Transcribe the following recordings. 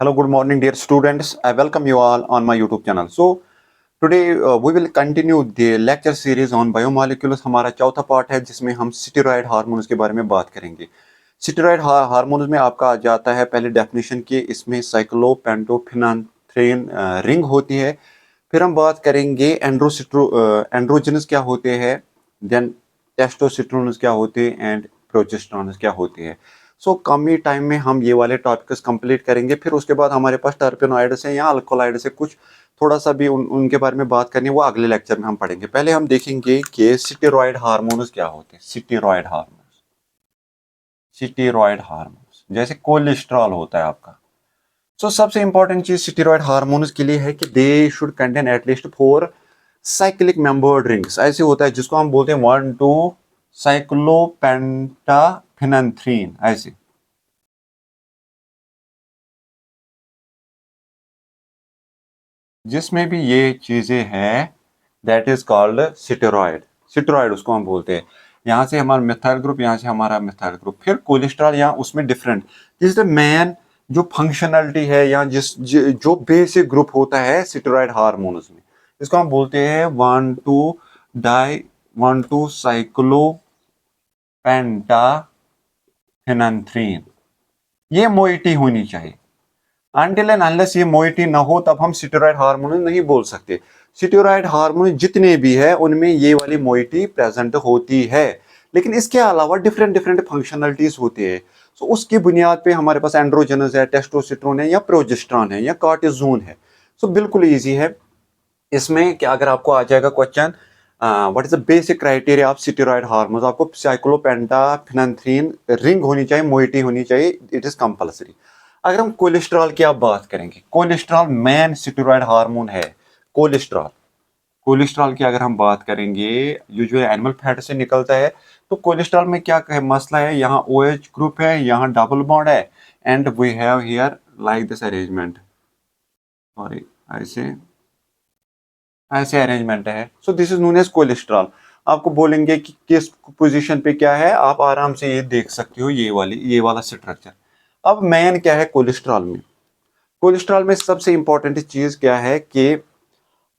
Hello, good morning, dear students. I welcome you all on my YouTube channel. So, today we will continue the lecture series on biomolecules. हमारा चौथा part है जिसमें हम steroid hormones के बारे में बात करेंगे. स्टेरॉयड हार्मोन्स में आपका आ जाता है पहले डेफिनेशन की, इसमें साइक्लोपेंटोफिनाथ्रेन रिंग होती है. फिर हम बात करेंगे एंड्रोजनस क्या होते हैं, देन टेस्टोस्टेरोन्स क्या होते हैं एंड प्रोजेस्टेरोन्स क्या होते हैं. सो कम ही टाइम में हम ये वाले टॉपिक्स कंप्लीट करेंगे. फिर उसके बाद हमारे पास टर्पेनोइड्स है या अल्कोलाइड्स है, कुछ थोड़ा सा भी उनके बारे में बात करनी है, वो अगले लेक्चर में हम पढ़ेंगे. पहले हम देखेंगे कि स्टेरॉयड हार्मोन्स क्या होते हैं. स्टेरॉयड हार्मोन्स जैसे कोलेस्ट्रॉल होता है आपका. सो सबसे इंपॉर्टेंट चीज स्टेरॉयड हार्मोन्स के लिए है कि they should contain at least 4 cyclic membered rings. ऐसे होता है जिसको हम बोलते हैं 1,2 साइक्लोपेंटाफिनाथ्रीन. ऐसे जिसमें भी ये चीजें हैं दैट इज कॉल्ड स्टेरॉयड उसको हम बोलते हैं. यहाँ से हमारा मिथाइल ग्रुप, यहाँ से हमारा मिथाइल ग्रुप. फिर कोलेस्ट्रॉल यहाँ उसमें डिफरेंट, जिस मैन जो फंक्शनलिटी है या जो बेसिक ग्रुप होता है स्टेरॉयड हार्मोन्स में, इसको हम बोलते हैं 1,2 साइक्लोपेंटाफिनाथ्रीन. ये मोइटी होनी चाहिए. अनटिल एंड अनलेस ये मोइटी ना हो तब हम स्टेरॉयड हार्मोन नहीं बोल सकते. स्टेरॉयड हार्मोन जितने भी है उनमें ये वाली मोइटी प्रेजेंट होती है, लेकिन इसके अलावा डिफरेंट डिफरेंट फंक्शनलिटीज होती है. सो उसकी बुनियाद पे हमारे पास एंड्रोजनस है, टेस्टोस्टेरोन है या प्रोजेस्टेरोन है या कॉर्टिसोन है. सो बिल्कुल इजी है. इसमें क्या अगर आपको आ जाएगा question what is the basic criteria of steroid hormones, आपको साइक्लोपेंटाफिनाथ्रीन रिंग होनी चाहिए, मोइटी होनी चाहिए, इट इज कंपल्सरी. अगर हम कोलेस्ट्रॉल की आप बात करेंगे, कोलेस्ट्रॉल मेन स्टेरॉयड हार्मोन है. कोलेस्ट्रॉल की अगर हम बात करेंगे, यूजुअली एनिमल फैट से निकलता है. तो कोलेस्ट्रॉल में क्या मसला है, यहाँ OH ग्रुप है, यहाँ डबल बॉन्ड है, and we have here like this arrangement. Sorry, ऐसे अरेंजमेंट है. So this is known as cholesterol. आपको बोलेंगे कि किस पोजीशन पे क्या है, आप आराम से ये देख सकते हो, ये वाला स्ट्रक्चर. अब मेन क्या है कोलेस्ट्रॉल में. कोलेस्ट्रॉल में सबसे इंपॉर्टेंट चीज क्या है कि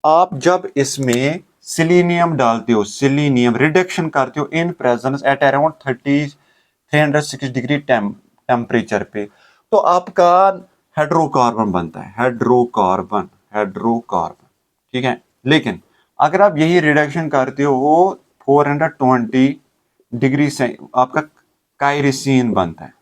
आप जब इसमें सिलीनियम डालते हो, सिलीनियम रिडक्शन करते हो in presence at around 306 degree temperature पे, तो आपका हाइड्रोकार्बन बनता है. हाइड्रोकार्बन. ठीक है. लेकिन अगर आप यही रिडक्शन करते हो 420 डिग्री से, आपका कायरिसीन बनता है.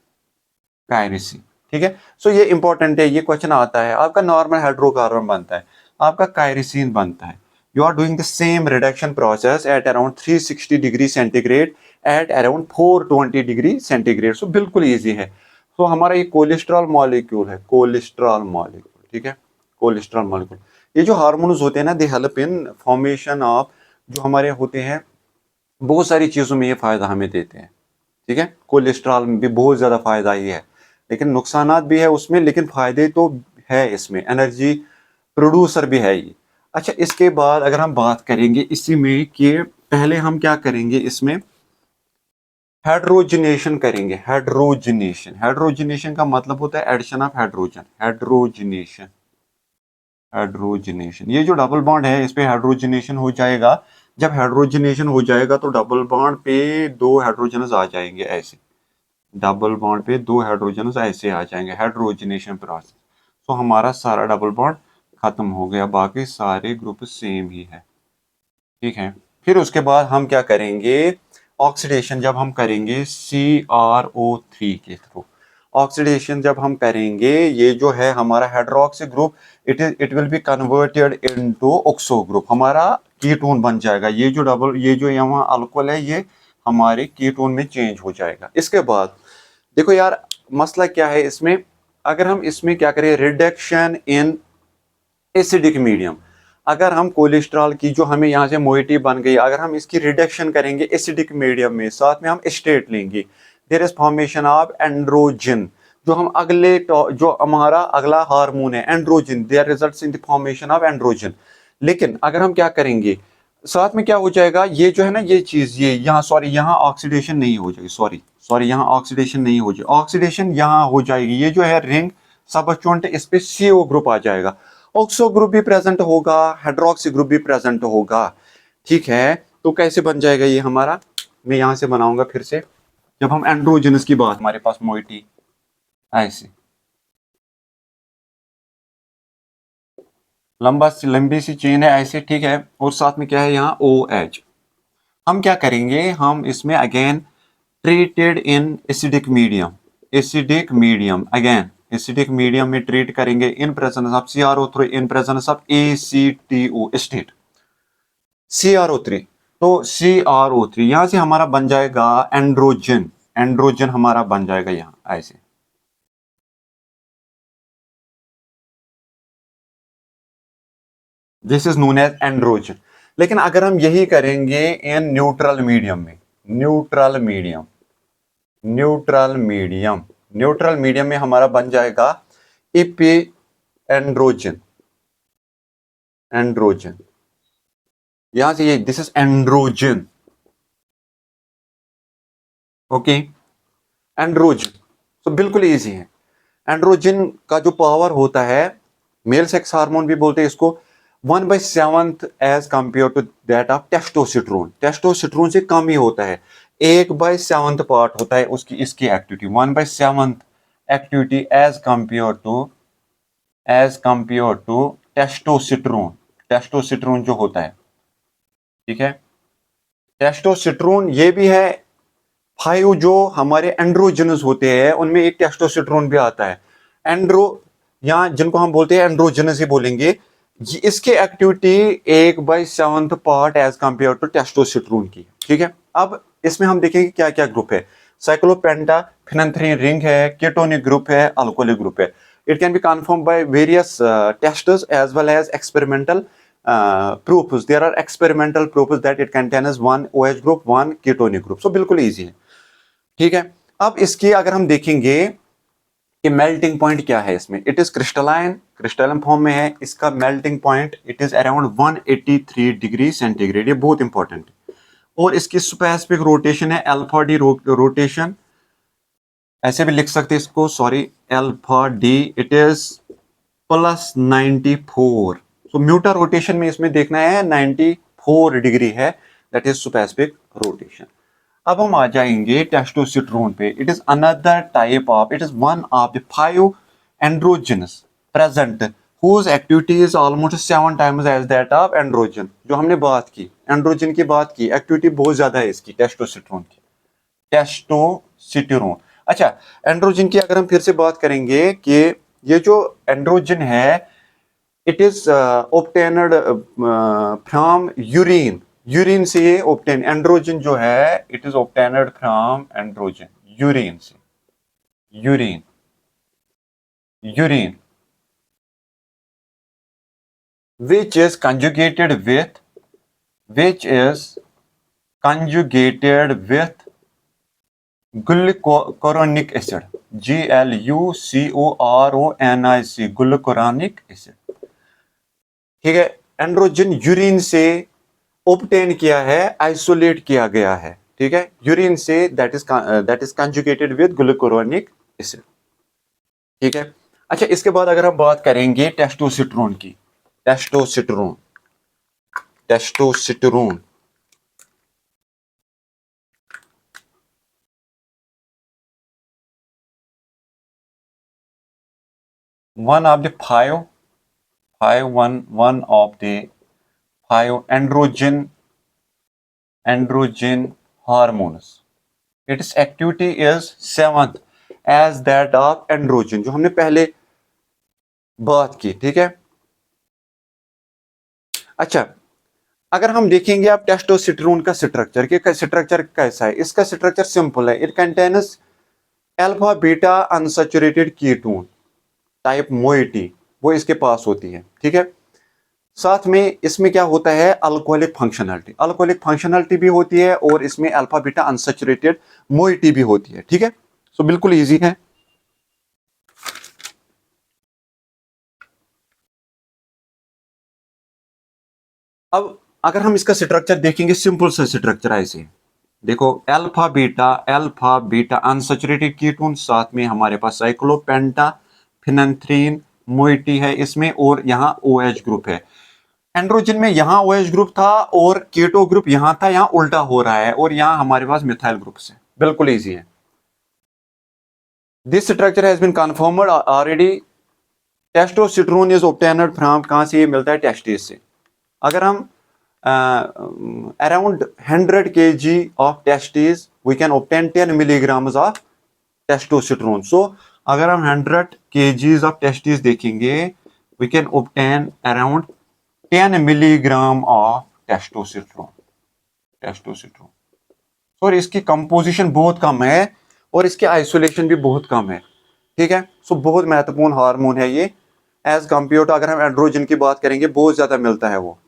ठीक है. सो ये इंपॉर्टेंट है, ये क्वेश्चन आता है. आपका नॉर्मल हाइड्रोकार्बन बनता है, आपका कायरिसीन बनता है. You are doing the same reduction process at around 360 degree centigrade at around 420 degree centigrade. So बिल्कुल ईजी है. सो हमारा ये कोलेस्ट्रॉल मॉलिक्यूल है, ठीक है. कोलेस्ट्रॉल मॉलिक्यूल, ये जो हार्मोन्स होते हैं ना, they help in formation of, जो हमारे होते हैं बहुत सारी चीजों में ये फायदा हमें देते हैं. ठीक है. कोलेस्ट्रॉल में भी बहुत ज्यादा फायदा ही है, लेकिन नुकसानात भी है उसमें, लेकिन फायदे तो है इसमें. एनर्जी प्रोड्यूसर भी है ये. अच्छा, इसके बाद अगर हम बात करेंगे इसी में कि पहले हम क्या करेंगे, इसमें हाइड्रोजनेशन करेंगे. हाइड्रोजनेशन का मतलब होता है एडिशन ऑफ हाइड्रोजन. हाइड्रोजनेशन, ये जो डबल बॉन्ड है इस पे हाइड्रोजनेशन हो जाएगा. जब हाइड्रोजनेशन हो जाएगा तो डबल बॉन्ड पे 2 हाइड्रोजन आ जाएंगे. ऐसे डबल बॉन्ड पे 2 हाइड्रोजन ऐसे आ जाएंगे, हाइड्रोजनेशन प्रोसेस. तो हमारा सारा डबल बॉन्ड खत्म हो गया, बाकी सारे ग्रुप सेम ही है. ठीक है. फिर उसके बाद हम क्या करेंगे, ऑक्सीडेशन जब हम करेंगे CrO3 के थ्रू, ऑक्सीडेशन जब हम करेंगे, ये जो है हमारा hydroxy group, it will be converted into oxo group. हमारा कीटोन बन जाएगा. ये जो यहाँ अल्कोहल है, ये हमारे कीटोन में चेंज हो जाएगा. इसके बाद देखो यार, मसला क्या है इसमें, अगर हम इसमें क्या करें, रिडक्शन इन एसिडिक मीडियम. अगर हम कोलेस्ट्रॉल की जो हमें यहाँ से मोइटी बन गई, अगर हम इसकी रिडक्शन करेंगे एसिडिक मीडियम में, साथ में हम एस्टेट लेंगे, there is formation of androgen. जो हम जो हमारा अगला हार्मोन है androgen, there results in the formation of androgen. लेकिन अगर हम क्या करेंगे, साथ में क्या हो जाएगा, ये जो है ना, ये चीज, ये यहाँ ऑक्सीडेशन नहीं हो जाएगी. सॉरी, यहाँ ऑक्सीडेशन नहीं हो जाएगी. ऑक्सीडेशन यहाँ हो जाएगी. ये जो है रिंग सब बच्चों इस पे CO ग्रुप आ जाएगा, ऑक्सो ग्रुप भी प्रेजेंट होगा, हाइड्रोक्सी ग्रुप भी प्रेजेंट होगा। ठीक है, तो कैसे बन जाएगा ये हमारा, मैं यहां से बनाऊंगा फिर से। जब हम एंड्रोजनस की बात, हमारे पास मोइटी ऐसे लंबी सी चेन है ऐसे, ठीक है, और साथ में क्या है यहाँ OH। हम क्या करेंगे, हम इसमें again treated in acidic medium, acidic medium again acidic medium में ट्रीट करेंगे in presence of CrO3, in presence of ACTO state CrO3। तो CrO3 यहां से हमारा बन जाएगा एंड्रोजन, एंड्रोजन हमारा बन जाएगा यहाँ ऐसे। This is known as androgen. लेकिन अगर हम यही करेंगे इन न्यूट्रल मीडियम में, medium neutral, medium neutral, medium medium में हमारा बन जाएगा इपी एंड्रोजन, एंड्रोजन यहां से ये this is androgen. Okay, androgen तो बिल्कुल इजी है। एंड्रोजन का जो पावर होता है, मेल सेक्स हार्मोन भी बोलते हैं इसको, 1/7 as compared to that of testosterone, testosterone से कम ही होता है, 1/7 पार्ट होता है उसकी, इसकी activity 1/7 activity as compared to testosterone, testosterone जो होता है। ठीक है, टेस्टोस्टेरोन ये भी है, 5 जो हमारे एंड्रोजनस होते हैं उनमें एक टेस्टोस्टेरोन भी आता है। एंड्रो यहाँ जिनको हम बोलते हैं एंड्रोजनस ही बोलेंगे, इसकी activity 1/7 part as compared to testosterone की। ठीक है, अब इसमें हम देखेंगे क्या क्या ग्रुप है, साइक्लोपेंटा फिनेंथ्रीन रिंग है, केटोनिक ग्रुप है, अल्कोहलिक ग्रुप है। It can be confirm by various tests as well as experimental proofs. There are experimental proofs that it contains one OH group, one ketonic group. So बिल्कुल easy है। ठीक है, अब इसकी अगर हम देखेंगे कि मेल्टिंग पॉइंट क्या है इसमें, it is crystalline, crystalline form में है, इसका melting point it is around 183 degree centigrade, ये बहुत इंपॉर्टेंट है। और इसकी स्पेसिफिक रोटेशन है अल्फा डी रोटेशन, ऐसे भी लिख सकते हैं इसको, sorry alpha D, it is +94। तो म्यूटा रोटेशन में इसमें देखना है 94 डिग्री है, दैट इज स्पेसिफिक रोटेशन। अब हम आ जाएंगे टेस्टोस्टेरोन पे। It is another type of, it is one of the 5 androgens present whose activity is almost 7 times as that of androgen. जो हमने बात की एंड्रोजन की बात की, एक्टिविटी बहुत ज्यादा है इसकी टेस्टोस्टेरोन की, टेस्टोस्टेरोन। अच्छा, एंड्रोजन की अगर हम फिर से बात करेंगे कि ये जो एंड्रोजन है it is obtained from urine, urine से ये ऑब्टेन, एंड्रोजन जो है it is obtained from androgen urine से, urine, urine which is conjugated with, which is conjugated with glucuronic acid, GLUCORONIC, glucuronic acid। ठीक है, एंड्रोजन यूरिन से obtain किया है, आइसोलेट किया गया है। ठीक है, यूरिन से that is conjugated with glucuronic acid. ठीक है, अच्छा इसके बाद अगर हम बात करेंगे टेस्टोस्टेरोन की, testosterone, testosterone one of the one of the 5 androgen hormones, its activity is 7th as that of androgen, जो हमने पहले बात की। ठीक है, अच्छा अगर हम देखेंगे आप टेस्टोस्टेरोन का स्ट्रक्चर, के स्ट्रक्चर कैसा है, इसका स्ट्रक्चर सिंपल है, it contains alpha beta unsaturated ketone type moiety, वो इसके पास होती है। ठीक है, साथ में इसमें क्या होता है, अल्कोहलिक फंक्शनलिटी, अल्कोहलिक फंक्शनलिटी भी होती है और इसमें अल्फा बीटा अनसैचुरेटेड मोइटी भी होती है। ठीक है, सो बिल्कुल इजी है। अब अगर हम इसका स्ट्रक्चर देखेंगे, सिंपल सा स्ट्रक्चर ऐसे देखो, अल्फा बीटा अनसैचुरेटेड कीटोन, साथ में हमारे पास साइक्लोपेंटा फिनेंथ्रीन मोइटी है इसमें, और यहाँ OH ग्रुप है। एंड्रोजन में यहाँ OH ग्रुप था और कीटो ग्रुप यहाँ था, यहाँ उल्टा हो रहा है, और यहाँ हमारे पास मिथाइल ग्रुप है। बिल्कुल इजी है। This structure has been confirmed already. Testosterone is obtained from, कहां से ये मिलता है? टेस्टिस से। अगर हम around 100 kg of testis we can obtain 10 milligrams of testosterone. So अगर हम 100 kg ऑफ टेस्टिस देखेंगे, we can obtain around 10 milligram of testosterone. और इसकी कंपोजिशन बहुत कम है और इसके आइसोलेशन भी बहुत कम है, ठीक है। सो बहुत महत्वपूर्ण हार्मोन है ये, एज कंपेयर टू अगर हम एंड्रोजन की बात करेंगे बहुत ज्यादा मिलता है वो,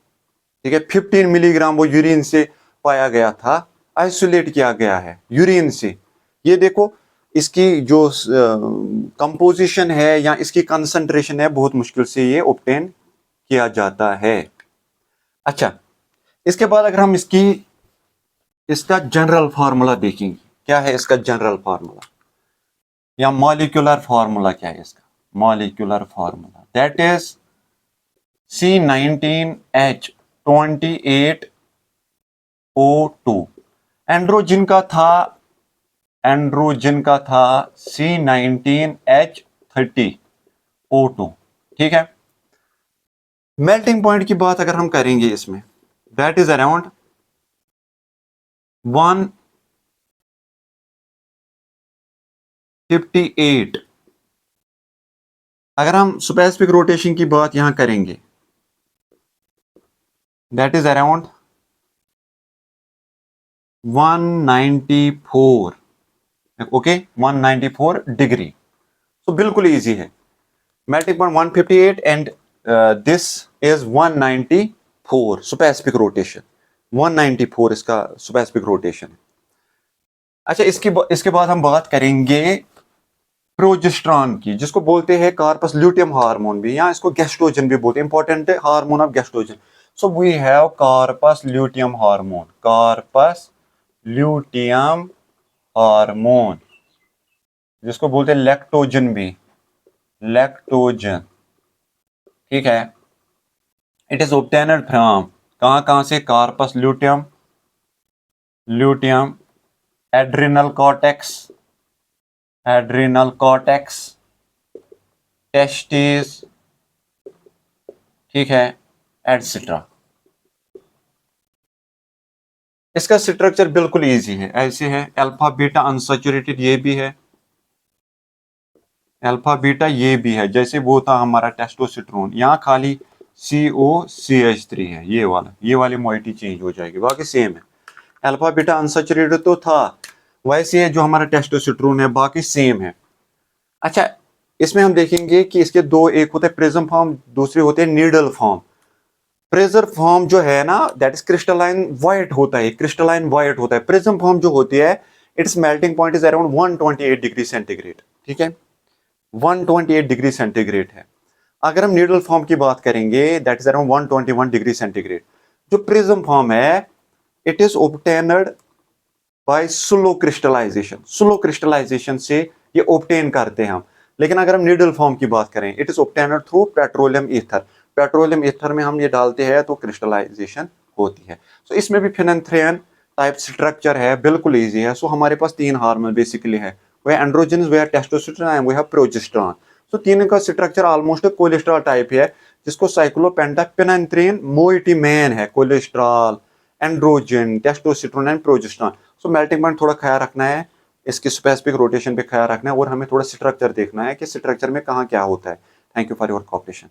ठीक है। 15 मिलीग्राम वो यूरिन से पाया गया था, आइसोलेट किया गया है यूरिन से। ये देखो इसकी जो कंपोजिशन है या इसकी कंसंट्रेशन है, बहुत मुश्किल से ये ऑब्टेन किया जाता है। अच्छा, इसके बाद अगर हम इसका जनरल फार्मूला देखेंगे, क्या है इसका जनरल फार्मूला या मॉलिक्यूलर फार्मूला, क्या है इसका molecular formula? That is C19H28O2। Androgen का था C19H30O2, ठीक है। मेल्टिंग पॉइंट की बात अगर हम करेंगे इसमें, दैट इज अराउंड 158। अगर हम स्पेसिफिक रोटेशन की बात यहां करेंगे, that is around 194, okay 194 degree. तो बिल्कुल इजी है। Melting point 158 and this is 194 specific rotation, 194 इसका स्पेसिफिक रोटेशन। अच्छा, इसके बाद हम बात करेंगे प्रोजेस्टेरॉन की, जिसको बोलते हैं कार्पस ल्यूटियम हार्मोन भी, या इसको गैस्ट्रोजन भी बोलते हैं, इंपॉर्टेंट हार्मोन ऑफ गैस्ट्रोजन। So we have corpus luteum hormone, corpus luteum hormone, जिसको बोलते हैं लैक्टोजन भी, लैक्टोजन, ठीक है। इट इज ऑब्टेन्ड फ्रॉम, कहां से? Corpus luteum, adrenal cortex, testis, ठीक है, एटसेट्रा। इसका स्ट्रक्चर बिल्कुल इजी है, ऐसे है। अल्फा बीटा अनसैचुरेटेड ये भी है, अल्फा बीटा ये भी है, जैसे वो था हमारा टेस्टोस्टेरोन। यहाँ खाली COCH3 है, ये वाली मोइटी चेंज हो जाएगी, बाकी सेम है। अल्फा बीटा अनसैचुरेटेड तो था, वैसे है जो हमारा टेस्टोस्टेरोन है, बाकी सेम है। अच्छा, इसमें हम देखेंगे कि इसके दो, एक होता है प्रिज्म फॉर्म, दूसरे होते हैं नीडल फॉर्म। प्रिज्म फॉर्म जो है ना, दैट इज क्रिस्टलाइन वाइट होता है, प्रिज्म फॉर्म जो होती है, it's melting point is around 128 degree centigrade, ठीक है, 128 डिग्री सेंटीग्रेड है। अगर हम नीडल फॉर्म की बात करेंगे, that is around 121 degree centigrade. जो प्रिज्म फॉर्म है, it is obtained by slow crystallization से ये ऑब्टेन करते हैं हम। लेकिन अगर हम नीडल फॉर्म की बात करें, it is obtained through petroleum ether में हम ये डालते हैं तो क्रिस्टलाइजेशन होती है। सो इसमें भी फिनेंथ्रिन टाइप स्ट्रक्चर है, बिल्कुल इजी है। सो हमारे पास 3 हार्मोन बेसिकली है, वे एंड्रोजन, वे टेस्टोस्टेरोन एंड वे प्रोजेस्टेरॉन। सो तीनों का स्ट्रक्चर ऑलमोस्ट कोलेस्ट्रॉल टाइप है, जिसको साइक्लोपेंटापेनिथ्रिन मोइटी मेन है, cholesterol, androgen, testosterone and progesterone. So melting point थोड़ा ख्याल रखना है, इसकी स्पेसिफिक रोटेशन पे ख्याल रखना है, और हमें थोड़ा स्ट्रक्चर देखना है कि स्ट्रक्चर में कहाँ क्या होता है। Thank you for your cooperation.